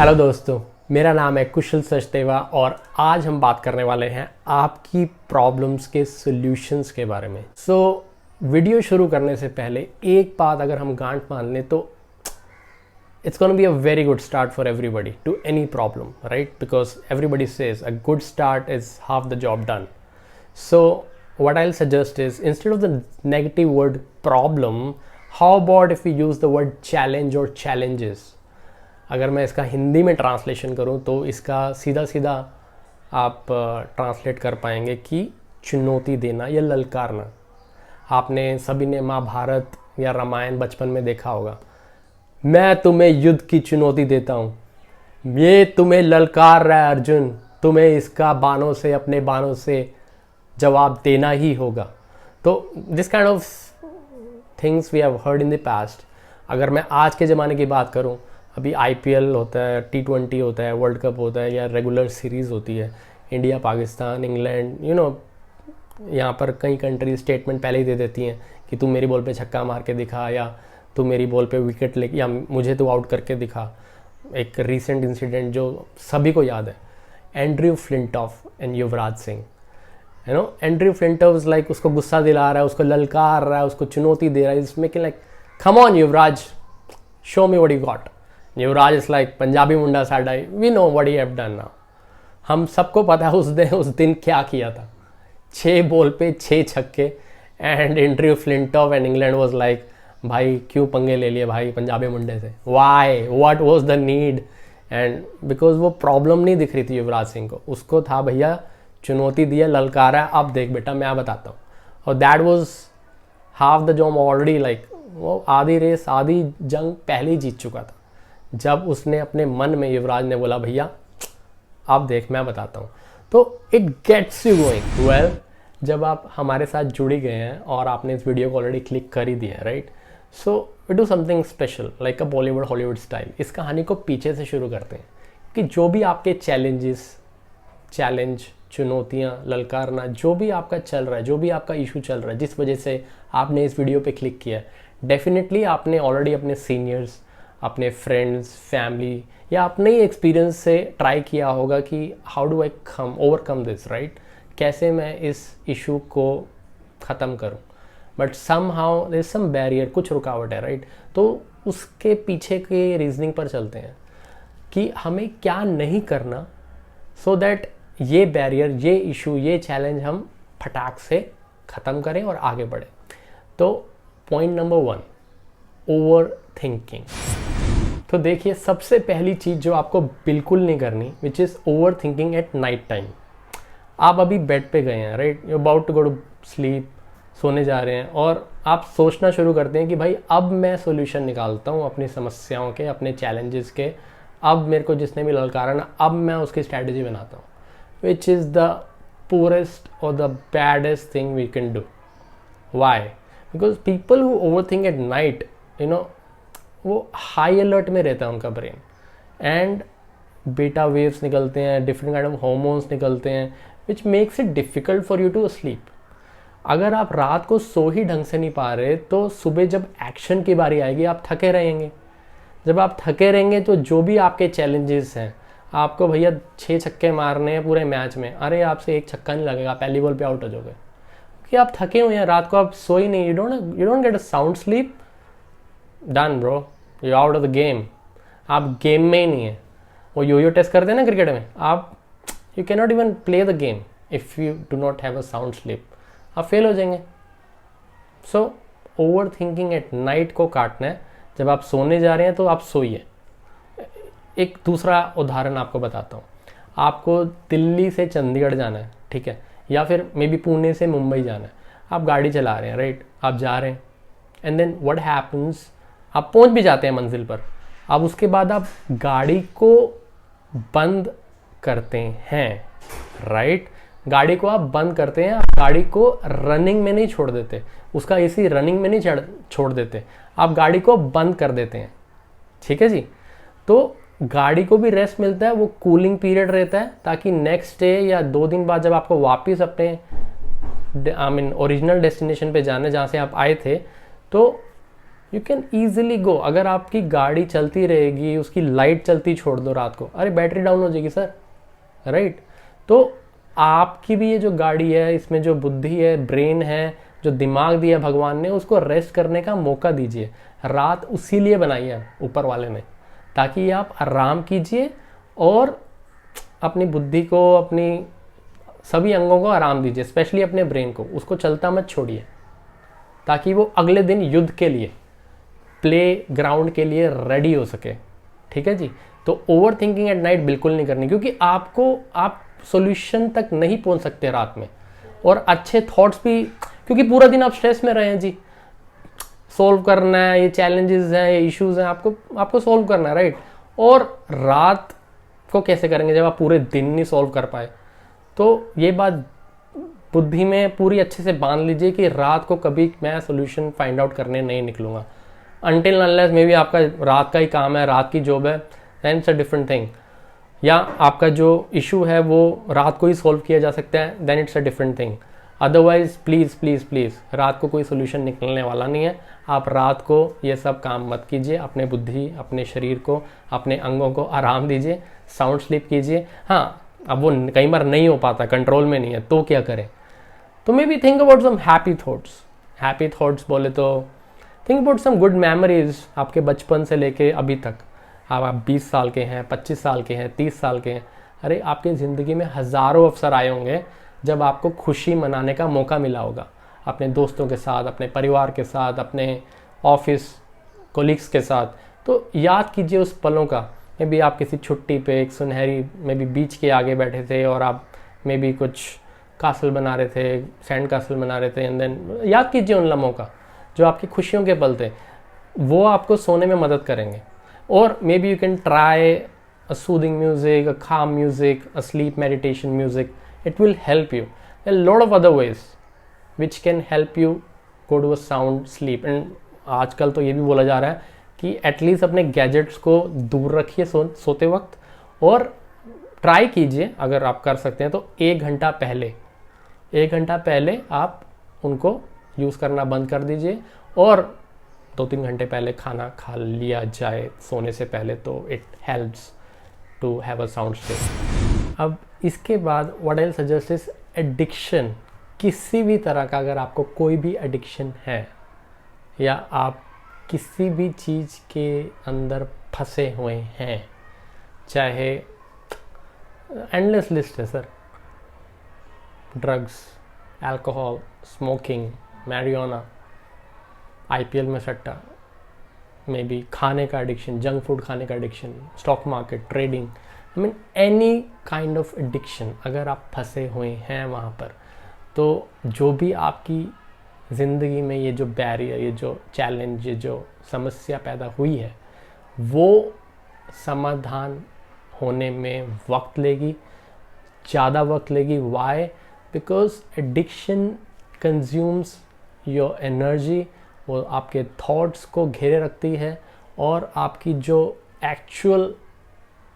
Hello दोस्तों, मेरा नाम है कुशल सचदेवा और आज हम बात करने वाले हैं आपकी प्रॉब्लम्स के सॉल्यूशंस के बारे में। वीडियो शुरू करने से पहले एक बात अगर हम गांठ मान लें तो it's going to be a very good start for everybody to any problem, right? Because everybody says a good start is half the job done. So what I'll suggest is, instead of the negative word problem, how about if we use the word challenge or challenges? अगर मैं इसका हिंदी में translation करूँ तो इसका सीधा सीधा आप ट्रांसलेट कर पाएंगे कि चुनौती देना या ललकारना। आपने सभी ने महाभारत या रामायण बचपन में देखा होगा। मैं तुम्हें युद्ध की चुनौती देता हूँ, ये तुम्हें ललकार रहा है अर्जुन, तुम्हें इसका बाणों से, अपने बाणों से जवाब देना ही होगा। तो this kind of things we have heard in the past. अगर मैं आज के ज़माने की बात करूँ, अभी IPL होता है, T20 होता है, वर्ल्ड कप होता है या रेगुलर सीरीज़ होती है, इंडिया, पाकिस्तान, इंग्लैंड, यहाँ पर कई कंट्री स्टेटमेंट पहले ही दे देती हैं कि तू मेरी बॉल पे छक्का मार के दिखा, या तू मेरी बॉल पे विकेट ले, या मुझे तो आउट करके दिखा। एक रीसेंट इंसिडेंट जो सभी को याद है, Andrew Flintoff and Yuvraj Singh. Andrew Flintoff like उसको गुस्सा दिला रहा है, उसको ललकार रहा है, उसको चुनौती दे रहा है, is making like come on Yuvraj, show me what you got. Yuvraj is like Punjabi मुंडा साडा, we know what you have done now. हम सबको पता है उस दिन क्या किया था। 6 बॉल पे 6 छक्के and Andrew Flintoff and England was like, भाई क्यों पंगे ले लिए भाई पंजाबी मुंडे से, why, what was the need. And because वो प्रॉब्लम नहीं दिख रही थी युवराज सिंह को, उसको था भैया चुनौती दिया, ललकारा, अब देख बेटा मैं बताता हूँ। और that was half the job already, like वो आधी रेस, आधी जंग पहले ही जीत चुका था जब उसने अपने मन में, युवराज ने बोला भैया अब देख मैं बताता हूँ। तो it gets you going well. जब आप हमारे साथ जुड़ गए हैं और आपने इस वीडियो को ऑलरेडी क्लिक कर ही दिया है, right, so we do something special like a Bollywood Hollywood style. इस कहानी को पीछे से शुरू करते हैं कि जो भी आपके चैलेंज, चुनौतियाँ, ललकारना, जो भी आपका चल रहा है, जो भी आपका इशू चल रहा है, जिस वजह से आपने इस वीडियो पे क्लिक किया, डेफिनेटली आपने ऑलरेडी अपने सीनियर्स, अपने फ्रेंड्स, फैमिली या अपने ही एक्सपीरियंस से ट्राई किया होगा कि how do I overcome this, right, कैसे मैं इस इशू को ख़त्म करूं। But somehow there is some barrier, कुछ रुकावट है, राइट। तो उसके पीछे के रीजनिंग पर चलते हैं कि हमें क्या नहीं करना सो दैट ये बैरियर, ये इशू, ये चैलेंज हम फटाक से ख़त्म करें और आगे बढ़ें। तो पॉइंट नंबर 1, ओवर थिंकिंग। तो देखिए, सबसे पहली चीज़ जो आपको बिल्कुल नहीं करनी, which is overthinking at night time. आप अभी बेड पे गए हैं, right, you about to go to sleep, सोने जा रहे हैं, और आप सोचना शुरू करते हैं कि भाई अब मैं सोल्यूशन निकालता हूँ अपनी समस्याओं के, अपने चैलेंजेस के। अब मेरे को जिसने भी ललकारा ना, अब मैं उसकी स्ट्रैटेजी बनाता हूँ, विच इज़ द पूरेस्ट और the baddest thing we can do. Why? Because people who overthink at night, वो हाई अलर्ट में रहता है उनका ब्रेन, एंड बीटा वेव्स निकलते हैं, डिफरेंट काइंड ऑफ हार्मोन्स निकलते हैं, which makes it difficult for you to sleep. अगर आप रात को सो ही ढंग से नहीं पा रहे तो सुबह जब एक्शन की बारी आएगी आप थके रहेंगे। जब आप थके रहेंगे तो जो भी आपके चैलेंजेस हैं, आपको भैया 6 छक्के मारने हैं पूरे मैच में, अरे आपसे 1 छक्का नहीं लगेगा, पहली बॉल पे आउट हो जाओगे क्योंकि आप थके हुए हैं, रात को आप सो ही नहीं, you don't get a sound sleep, done bro, you out of the game. आप गेम में ही नहीं है। वो यो टेस्ट करते हैं ना क्रिकेट में, आप you can not even play the game if you do not have a sound sleep, आप फेल हो जाएंगे। So over thinking at night को काटना है। जब आप सोने जा रहे हैं तो आप सोइए। एक दूसरा उदाहरण आपको बताता हूँ। आपको दिल्ली से चंडीगढ़ जाना है, ठीक है, या फिर मे बी पुणे से मुंबई जाना है। आप गाड़ी चला रहे हैं, राइट, आप जा रहे हैं, एंड देन व्हाट हैपन्स, आप पहुंच भी जाते हैं मंजिल पर। अब उसके बाद आप गाड़ी को बंद करते हैं, राइट, गाड़ी को आप बंद करते हैं, आप गाड़ी को रनिंग में नहीं छोड़ देते, उसका एसी रनिंग में नहीं छोड़ देते, आप गाड़ी को बंद कर देते हैं, ठीक है जी। तो गाड़ी को भी रेस्ट मिलता है, वो कूलिंग पीरियड रहता है, ताकि नेक्स्ट डे या 2 दिन बाद जब आपको वापस अपने ओरिजिनल डेस्टिनेशन पे जाना है जहाँ से आप आए थे, तो यू कैन ईजिली गो। अगर आपकी गाड़ी चलती रहेगी, उसकी लाइट चलती छोड़ दो रात को, अरे बैटरी डाउन हो जाएगी सर, राइट। तो आपकी भी ये जो गाड़ी है, इसमें जो बुद्धि है, ब्रेन है, जो दिमाग दिया भगवान ने, उसको रेस्ट करने का मौका दीजिए। रात उसी लिए बनाई है ऊपर वाले ने, ताकि आप आराम कीजिए और अपनी बुद्धि को, अपनी सभी अंगों को आराम दीजिए, स्पेशली अपने ब्रेन को, उसको चलता मत छोड़िए, ताकि वो अगले दिन युद्ध के लिए, प्ले ग्राउंड के लिए रेडी हो सके। ठीक है जी। तो ओवर थिंकिंग एट नाइट बिल्कुल नहीं करनी, क्योंकि आप सॉल्यूशन तक नहीं पहुंच सकते रात में। और अच्छे थॉट्स भी, क्योंकि पूरा दिन आप स्ट्रेस में रहे हैं जी, सोल्व करना है, ये चैलेंजेस हैं, ये इश्यूज हैं, आपको सोल्व करना है, राइट। और रात को कैसे करेंगे जब आप पूरे दिन नहीं सोल्व कर पाए। तो ये बात बुद्धि में पूरी अच्छे से बांध लीजिए कि रात को कभी मैं सोल्यूशन फाइंड आउट करने नहीं निकलूंगा, अनटिल अनलेस मे बी आपका रात का ही काम है, रात की जॉब है, then it's a different thing. या आपका जो इशू है वो रात को ही सॉल्व किया जा सकता है, then it's a different thing. Otherwise please please please, रात को कोई सोल्यूशन निकलने वाला नहीं है। आप रात को ये सब काम मत कीजिए, अपने बुद्धि, अपने शरीर को, अपने अंगों को आराम दीजिए, साउंड स्लीप कीजिए। हाँ, अब वो कई बार नहीं हो पाता, कंट्रोल में नहीं है, तो क्या करें। तो maybe think about some happy thoughts. Happy thoughts बोले तो think about some good memories आपके बचपन से लेके अभी तक। आप 20 साल के हैं, 25 साल के हैं, 30 साल के हैं, अरे आपकी ज़िंदगी में हज़ारों अवसर आए होंगे जब आपको खुशी मनाने का मौका मिला होगा, अपने दोस्तों के साथ, अपने परिवार के साथ, अपने ऑफिस कोलिग्स के साथ। तो याद कीजिए उस पलों का। मे बी आप किसी छुट्टी पे एक सुनहरी मे बी बीच के आगे बैठे थे और आप मे बी कुछ कासल बना रहे थे, सैंड कासल बना रहे थे, एंड देन याद कीजिए उन लम्हों का जो आपकी खुशियों के पल थे। वो आपको सोने में मदद करेंगे। और may be you can try a soothing music, a calm music, a sleep meditation music. It will help you. A lot of other ways which can help you go to a sound sleep. And आजकल तो ये भी बोला जा रहा है कि at least अपने गैजेट्स को दूर रखिए सोते वक्त, और ट्राई कीजिए अगर आप कर सकते हैं तो 1 घंटा पहले आप उनको यूज़ करना बंद कर दीजिए, और 2-3 घंटे पहले खाना खा लिया जाए सोने से पहले, तो it helps to have a sound sleep. अब इसके बाद what I suggest is addiction. किसी भी तरह का अगर आपको कोई भी एडिक्शन है, या आप किसी भी चीज़ के अंदर फंसे हुए हैं, चाहे एंडलेस लिस्ट है sir, drugs, alcohol, smoking, marijuana, IPL में सट्टा, मे बी खाने का एडिक्शन, जंक फूड खाने का addiction, stock market, trading, I mean any kind of addiction, अगर आप फंसे हुए हैं वहाँ पर, तो जो भी आपकी ज़िंदगी में ये जो बैरियर, ये जो चैलेंज, ये जो समस्या पैदा हुई है, वो समाधान होने में वक्त लेगी, ज़्यादा वक्त लेगी। Why? Because addiction consumes your energy, वो आपके थॉट्स को घेरे रखती है, और आपकी जो एक्चुअल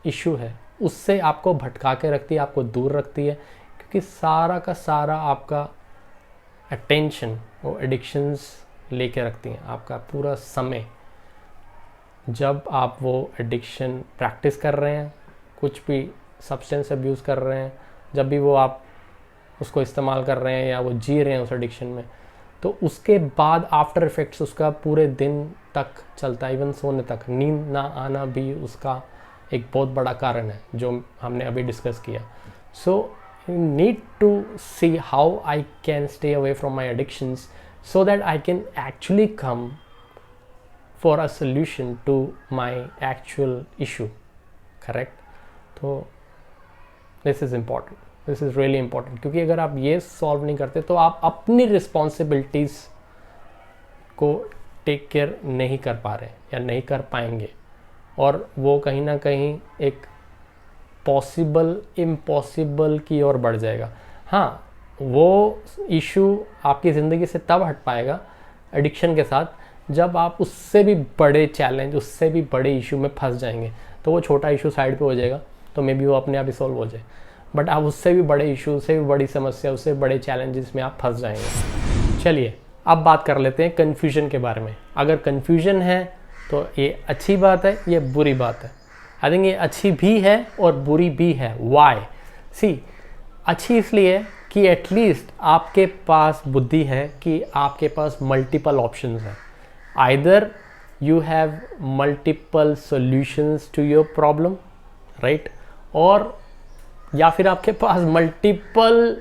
इशू है उससे आपको भटका के रखती है, आपको दूर रखती है, क्योंकि सारा का सारा आपका अटेंशन वो एडिक्शंस लेके रखती हैं, आपका पूरा समय। जब आप वो एडिक्शन प्रैक्टिस कर रहे हैं, कुछ भी सब्सटेंस अब्यूज़ कर रहे हैं, जब भी वो आप उसको इस्तेमाल कर रहे हैं या वो जी रहे हैं उस एडिक्शन में, तो उसके बाद आफ्टर इफ़ेक्ट्स उसका पूरे दिन तक चलता है, इवन सोने तक। नींद ना आना भी उसका एक बहुत बड़ा कारण है, जो हमने अभी डिस्कस किया। सो you need to see how I can stay away from my addictions so that I can actually come for a solution to my actual issue. Correct? तो this is important. This is really important. क्योंकि अगर आप ये solve नहीं करते तो आप अपनी रिस्पॉन्सिबिलिटीज़ को टेक केयर नहीं कर पा रहे या नहीं कर पाएंगे, और वो कहीं ना कहीं एक पॉसिबल इम्पॉसिबल की ओर बढ़ जाएगा। हाँ, वो इशू आपकी ज़िंदगी से तब हट पाएगा एडिक्शन के साथ, जब आप उससे भी बड़े चैलेंज, उससे भी बड़े इशू में फंस जाएंगे। तो वो छोटा इशू साइड पे हो जाएगा, तो मे बी वो अपने आप ही सॉल्व हो जाए। बट आप उससे भी बड़े इशू, उससे भी बड़ी समस्या, उससे बड़े चैलेंजेस में आप फंस जाएंगे। चलिए, अब बात कर लेते हैं कन्फ्यूजन के बारे में। अगर कन्फ्यूजन है तो ये अच्छी बात है, ये बुरी बात है। आई थिंक ये अच्छी भी है और बुरी भी है। वाई? सी, अच्छी इसलिए कि एटलीस्ट आपके पास बुद्धि है कि आपके पास मल्टीपल ऑप्शंस हैं। Either you have multiple solutions to your problem, right, और या फिर आपके पास मल्टीपल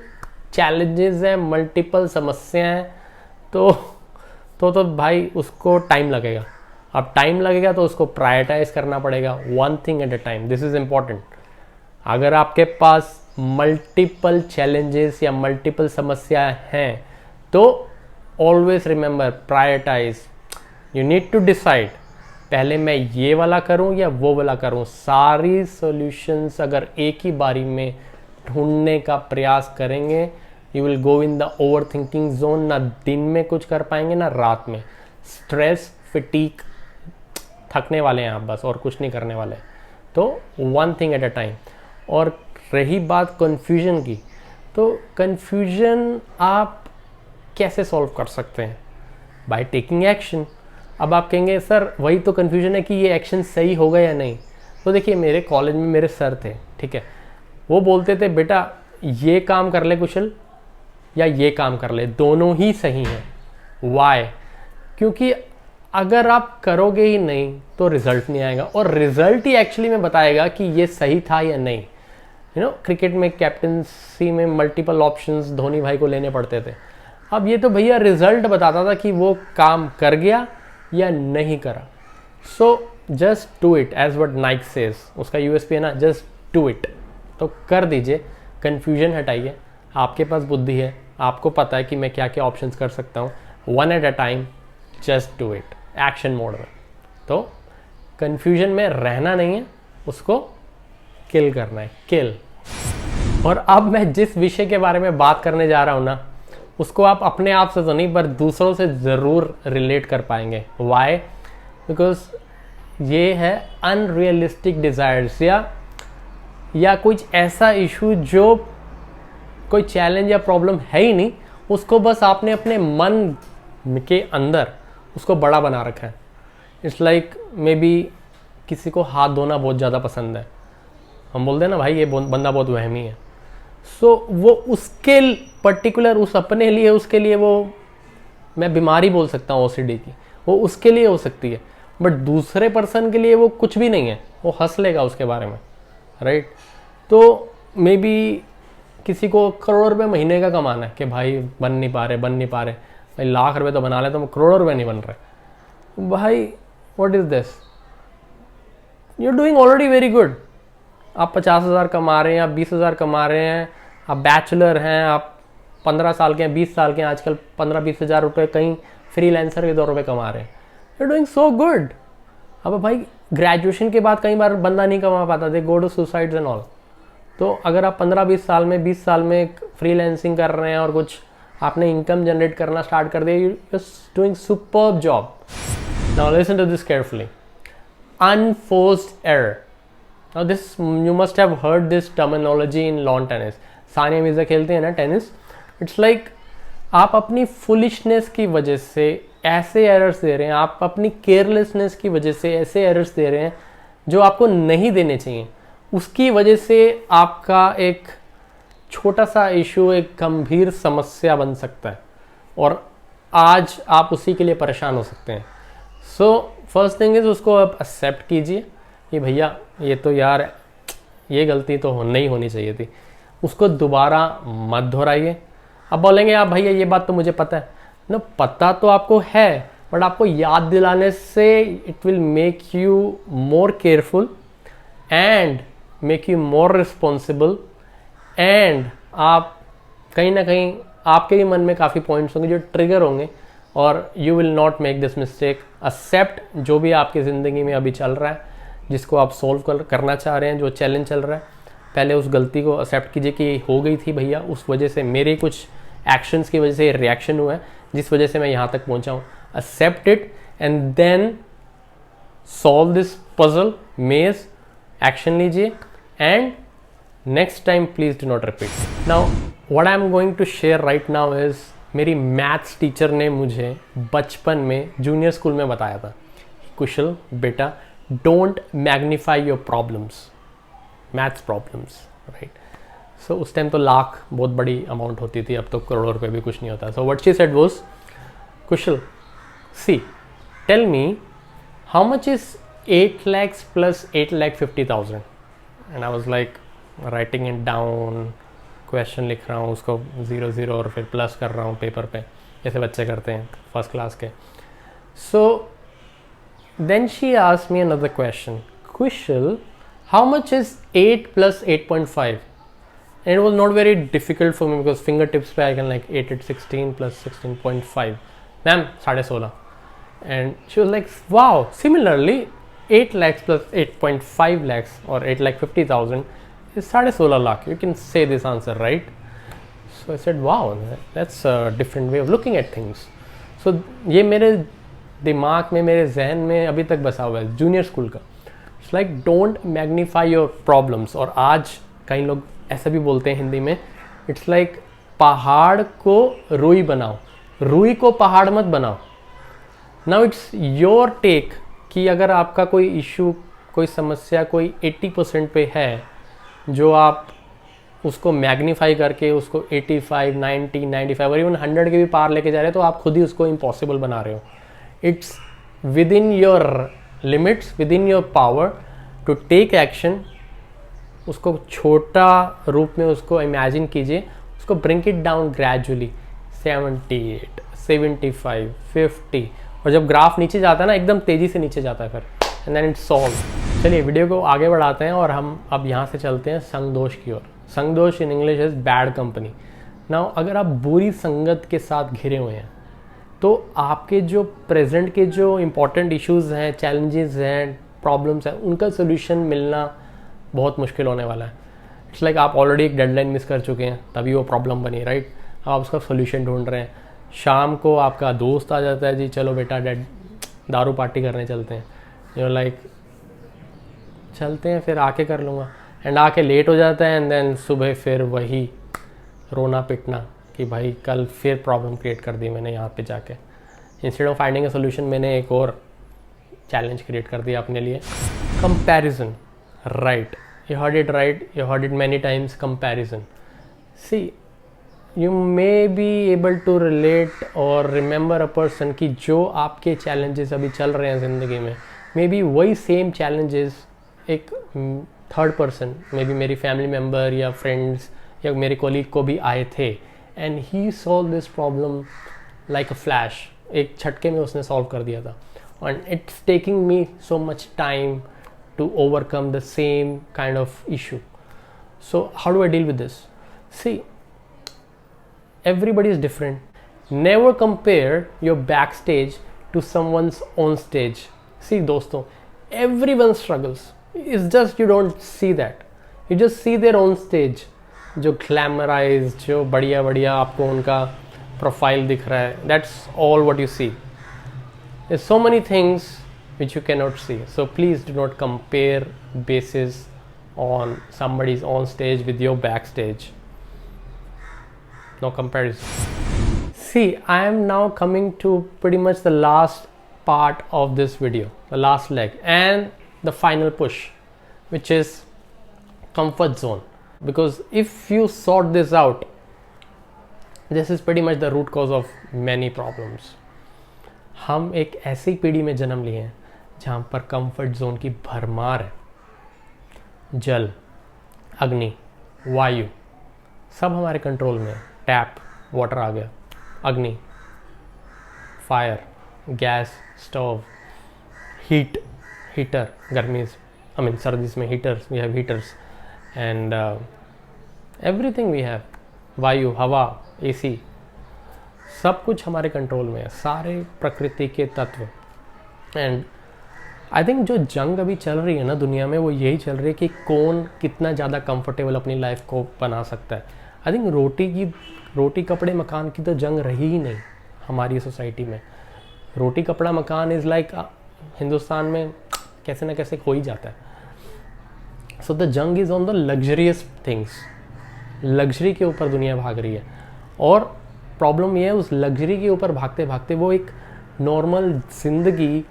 चैलेंजेस हैं, मल्टीपल समस्याएं हैं। तो भाई उसको टाइम लगेगा। अब टाइम लगेगा तो उसको प्रायोरिटाइज करना पड़ेगा, one thing at a time. This is important. अगर आपके पास मल्टीपल चैलेंजेस या मल्टीपल समस्याएं हैं तो always remember, prioritize. You need to decide, पहले मैं ये वाला करूं या वो वाला करूं। सारी सॉल्यूशंस अगर एक ही बारी में ढूंढने का प्रयास करेंगे, you will go in the over thinking zone. ना दिन में कुछ कर पाएंगे ना रात में। स्ट्रेस, फिटीक, थकने वाले हैं आप बस, और कुछ नहीं करने वाले। तो one thing at a time. और रही बात कन्फ्यूजन की, तो कन्फ्यूजन आप कैसे सॉल्व कर सकते हैं? By taking action. अब आप कहेंगे सर वही तो कन्फ्यूजन है कि ये एक्शन सही होगा या नहीं। तो देखिए, मेरे कॉलेज में मेरे सर थे, ठीक है, वो बोलते थे बेटा ये काम कर ले कुशल या ये काम कर ले, दोनों ही सही हैं। वाई? क्योंकि अगर आप करोगे ही नहीं तो रिजल्ट नहीं आएगा, और रिजल्ट ही एक्चुअली में बताएगा कि ये सही था या नहीं। क्रिकेट में कैप्टनसी में मल्टीपल ऑप्शंस धोनी भाई को लेने पड़ते थे। अब ये तो भैया रिजल्ट बताता था कि वो काम कर गया या नहीं करा। So just do it, as what Nike says. उसका यूएसपी है ना, जस्ट डू इट। तो कर दीजिए, कन्फ्यूजन हटाइए। आपके पास बुद्धि है, आपको पता है कि मैं क्या क्या ऑप्शंस कर सकता हूँ। One eight a time, just do it, action mode में। तो कन्फ्यूजन में रहना नहीं है, उसको किल करना है, किल। और अब मैं जिस विषय के बारे में बात करने जा रहा हूँ ना, उसको आप अपने आप से तो नहीं पर दूसरों से ज़रूर रिलेट कर पाएंगे। वाई? बिकॉज ये है अनरियलिस्टिक डिज़ायर्स, या कुछ ऐसा इशू जो कोई चैलेंज या प्रॉब्लम है ही नहीं, उसको बस आपने अपने मन के अंदर उसको बड़ा बना रखा है। इट्स लाइक मे बी किसी को हाथ धोना बहुत ज़्यादा पसंद है, हम बोलते हैं ना भाई ये बंदा बहुत वहमी है। सो वो उसके पर्टिकुलर, उस अपने लिए, उसके लिए वो, मैं बीमारी बोल सकता हूँ ओसीडी की, वो उसके लिए हो सकती है, बट दूसरे पर्सन के लिए वो कुछ भी नहीं है, वो हंस लेगा उसके बारे में, राइट। तो मे बी किसी को करोड़ रुपए महीने का कमाना है कि भाई बन नहीं पा रहे भाई, लाख रुपए तो बना ले, तो करोड़ रुपए नहीं बन रहे। भाई what is this? You are doing already very good. आप 50,000 कमा रहे हैं, आप 20,000 कमा रहे हैं, आप बैचलर हैं, आप 15 साल के हैं, 20 साल के हैं, आजकल 15-20 हज़ार रुपये कहीं फ्रीलांसर के तौर पे कमा रहे हैं। You are doing so good. अब भाई ग्रेजुएशन के बाद कई बार बंदा नहीं कमा पाता, they go to suicides and all. तो अगर आप 15-20 साल में, 20 साल में फ्रीलांसिंग कर रहे हैं और कुछ आपने इनकम जनरेट करना स्टार्ट कर दिया, you are doing superb job. Now listen to this carefully. Unforced error. Now this, you must have heard this terminology in lawn tennis. Sania Mirza खेलते हैं ना टेनिस। इट्स लाइक आप अपनी फुलिशनेस की वजह से ऐसे एरर्स दे रहे हैं, आप अपनी केयरलेसनेस की वजह से ऐसे एरर्स दे रहे हैं जो आपको नहीं देने चाहिए। उसकी वजह से आपका एक छोटा सा इशू एक गंभीर समस्या बन सकता है, और आज आप उसी के लिए परेशान हो सकते हैं। सो फर्स्ट थिंग इज, उसको आप एक्सेप्ट कीजिए कि भैया ये तो यार ये गलती तो नहीं होनी चाहिए थी। उसको दोबारा मत दोहराइए। अब बोलेंगे आप भैया ये बात तो मुझे पता है ना, पता तो आपको है, बट आपको याद दिलाने से it will make you more careful and make you more responsible, and आप कहीं ना कहीं आपके भी मन में काफ़ी पॉइंट्स होंगे जो ट्रिगर होंगे, और you will not make this mistake. Accept जो भी आपकी ज़िंदगी में अभी चल रहा है, जिसको आप सॉल्व करना चाह रहे हैं, जो चैलेंज चल रहा है, पहले उस गलती को एक्सेप्ट कीजिए कि हो गई थी भैया, उस वजह से मेरे कुछ एक्शंस की वजह से रिएक्शन हुआ है जिस वजह से मैं यहाँ तक पहुँचा हूँ। Accept it and then solve this puzzle maze, action लीजिए, and next time please do not repeat. Now what I am going to share right now is मेरी मैथ्स टीचर ने मुझे बचपन में जूनियर स्कूल में बताया था, कुशल बेटा, don't magnify your problems, maths problems, right. So उस टाइम तो लाख बहुत बड़ी अमाउंट होती थी, अब तो करोड़ों रुपए भी कुछ नहीं होता। So what she said was, Kushal see tell me how much is 8 lakhs plus 8,50,000? And I was like writing it down, question लिख रहा हूँ, उसको 0 0 और फिर प्लस कर रहा हूँ पेपर पे, जैसे बच्चे करते हैं फर्स्ट क्लास के। So then she asked me another question, Kushal how much is 8 plus 8.5? And it was not very difficult for me because fingertips पे I can like 8 at 16 plus 16.5. Ma'am, 16.5. And she was like, wow, similarly 8 lakhs plus 8.5 lakhs or 8,50,000 is 16.5 lakh. You can say this answer, right? So I said, wow, that's a different way of looking at things. So ये मेरे दिमाग में, मेरे जहन में अभी तक बसा हुआ है जूनियर स्कूल का। It's like don't magnify your problems. और आज कई लोग ऐसा भी बोलते हैं हिंदी में, इट्स लाइक पहाड़ को रुई बनाओ, रुई को पहाड़ मत बनाओ। नाउ इट्स योर टेक कि अगर आपका कोई इशू, कोई समस्या कोई 80% पे है, जो आप उसको मैग्नीफाई करके उसको 85, 90, 95 और इवन 100 के भी पार लेके जा रहे हैं, तो आप खुद ही उसको इम्पॉसिबल बना रहे हो। It's within your limits, within your power to take action. उसको छोटा रूप में उसको इमेजिन कीजिए, उसको ब्रिंक इट डाउन ग्रेजुअली 78, 75, 50, और जब ग्राफ नीचे जाता है ना, एकदम तेज़ी से नीचे जाता है फिर, एंड देन इट्स सॉल्व। चलिए वीडियो को आगे बढ़ाते हैं और हम अब यहाँ से चलते हैं संगदोष की ओर। संगदोष in English is bad company. Now अगर आप बुरी संगत के साथ घिरे हुए हैं तो आपके जो प्रेजेंट के जो इम्पोर्टेंट इश्यूज हैं, चैलेंजेस हैं, प्रॉब्लम्स हैं, उनका सोल्यूशन मिलना बहुत मुश्किल होने वाला है। इट्स लाइक आप ऑलरेडी एक डेडलाइन मिस कर चुके हैं, तभी वो प्रॉब्लम बनी, राइट। आप उसका सोल्यूशन ढूंढ रहे हैं। शाम को आपका दोस्त आ जाता है, जी चलो बेटा दारू पार्टी करने चलते हैं। यू लाइक चलते हैं, फिर आके कर लूँगा, एंड आके लेट हो जाता है, एंड देन सुबह फिर वही रोना पिटना कि भाई कल फिर प्रॉब्लम क्रिएट कर दी मैंने यहाँ पे जाके। Instead of finding a solution मैंने एक और चैलेंज क्रिएट कर दिया अपने लिए। Comparison, right, you heard it right, you heard it many times, comparison. See you may be able to relate और रिमेंबर अ पर्सन कि जो आपके चैलेंजेस अभी चल रहे हैं ज़िंदगी में, मे बी वही सेम चैलेंजेस एक थर्ड पर्सन, मे बी मेरी फैमिली मेम्बर या फ्रेंड्स या मेरे कोलीग को भी आए थे, and he solve this problem like a flash. एक झटके में उसने सॉल्व कर दिया था, and it's taking me so much time to overcome the same kind of issue. So how do I deal with this? See, everybody is different. Never compare your backstage to someone's on stage. See दोस्तों, everyone struggles. It's just you don't see that. You just see their on stage, जो glamorized, जो बढ़िया बढ़िया आपको उनका profile दिख रहा है. That's all what you see. There's so many things which you cannot see. So please do not compare bases on somebody's on stage with your backstage. No comparison. See, I am now coming to pretty much the last part of this video, the last leg and the final push, which is comfort zone. Because if you sort this out, this is pretty much the root cause of many problems. हम एक ऐसी पीढ़ी में जन्म लिए हैं जहाँ पर कंफर्ट जोन की भरमार है। जल, अग्नि, वायु सब हमारे कंट्रोल में है। टैप, वाटर आ गया, अग्नि, फायर, गैस, स्टोव, हीटर, गर्मी सर्दी में heaters, we have heaters and everything we have, वायु, हवा, एसी, सब कुछ हमारे कंट्रोल में है, सारे प्रकृति के तत्व। एंड आई थिंक जो जंग अभी चल रही है ना दुनिया में, वो यही चल रही है कि कौन कितना ज़्यादा कंफर्टेबल अपनी लाइफ को बना सकता है। आई थिंक रोटी कपड़े मकान की तो जंग रही ही नहीं हमारी सोसाइटी में। रोटी कपड़ा मकान इज़ लाइक हिंदुस्तान में कैसे ना कैसे हो ही जाता है। सो द जंग is on the luxurious things. Luxury के ऊपर दुनिया भाग रही है। और प्रॉब्लम ये है उस लग्जरी के ऊपर भागते भागते वो एक नॉर्मल ज़िंदगी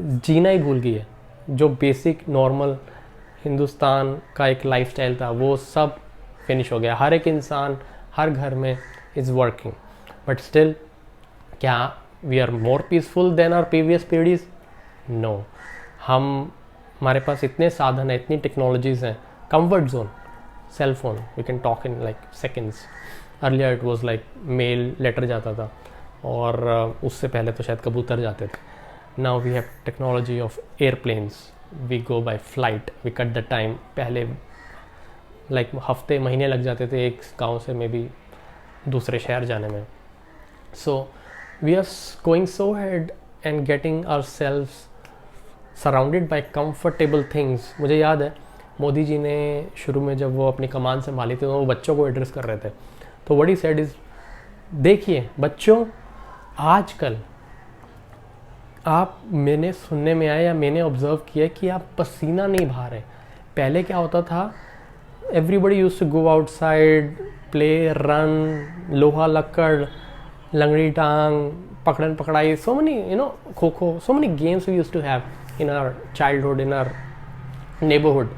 जीना ही भूल गई है। जो बेसिक नॉर्मल हिंदुस्तान का एक लाइफस्टाइल था वो सब फिनिश हो गया। हर एक इंसान हर घर में इज़ वर्किंग, बट स्टिल क्या we are more peaceful than our previous पीढ़ीज? नो। हमारे पास इतने साधन हैं, इतनी टेक्नोलॉजीज़ हैं। Comfort zone, cell phone, we can talk in like seconds. Earlier it was like mail letter जाता था, और उससे पहले तो शायद कबूतर जाते थे। Now we have technology of airplanes, we go by flight, we cut the time. पहले लाइक हफ्ते महीने लग जाते थे एक गांव से मे बी दूसरे शहर जाने में। So we are going so head and getting ourselves surrounded by comfortable things. मुझे याद है मोदी जी ने शुरू में जब वो अपनी कमान संभाली थी तो वो बच्चों को एड्रेस कर रहे थे, तो व्हाट ही सेड इज़, देखिए बच्चों, आजकल आप, मैंने सुनने में आया या मैंने ऑब्ज़र्व किया कि आप पसीना नहीं बहा रहे। पहले क्या होता था, everybody used to go outside, play, run, लोहा लक्कड़, लंगड़ी टांग, पकड़न पकड़ाई, सो money, you know, Kho Kho, so many games we used to have in our childhood, in our neighborhood,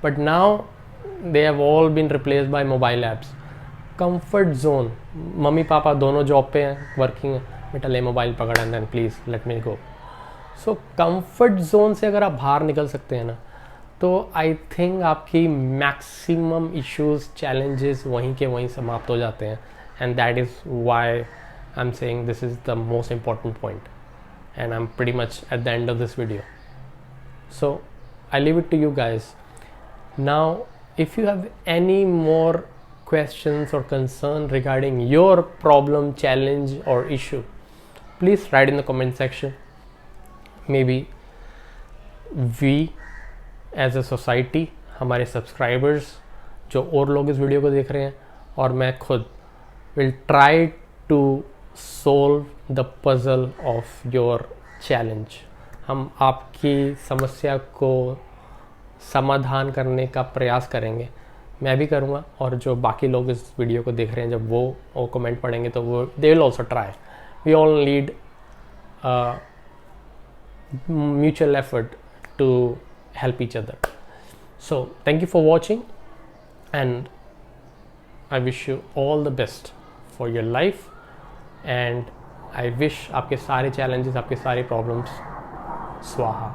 but now they have all been replaced by mobile apps. Comfort zone, mummy papa दोनों job पे हैं, working है, बेटा ले mobile पकड़ and then please let me go. So comfort zone से अगर आप बाहर निकल सकते हैं ना, तो आई थिंक आपकी मैक्सिमम इश्यूज, चैलेंजेस वहीं के वहीं समाप्त हो जाते हैं। And that is why I am saying this is the most important point, and I'm pretty much at the end of this video. So I leave it to you guys. Now if you have any more questions or concern regarding your problem, challenge or issue, please write in the comment section. Maybe we as a society, हमारे subscribers जो और लोग इस video को देख रहे हैं और मैं खुद will try to solve the puzzle of your challenge. हम आपकी समस्या को समाधान करने का प्रयास करेंगे, मैं भी करूँगा, और जो बाकी लोग इस वीडियो को देख रहे हैं जब वो कमेंट पढ़ेंगे तो वो they will also try. We all need mutual effort to help each other. So thank you for watching, and I wish you all the best for your life, and I wish आपके सारे challenges, आपके सारे problems स्वाहा।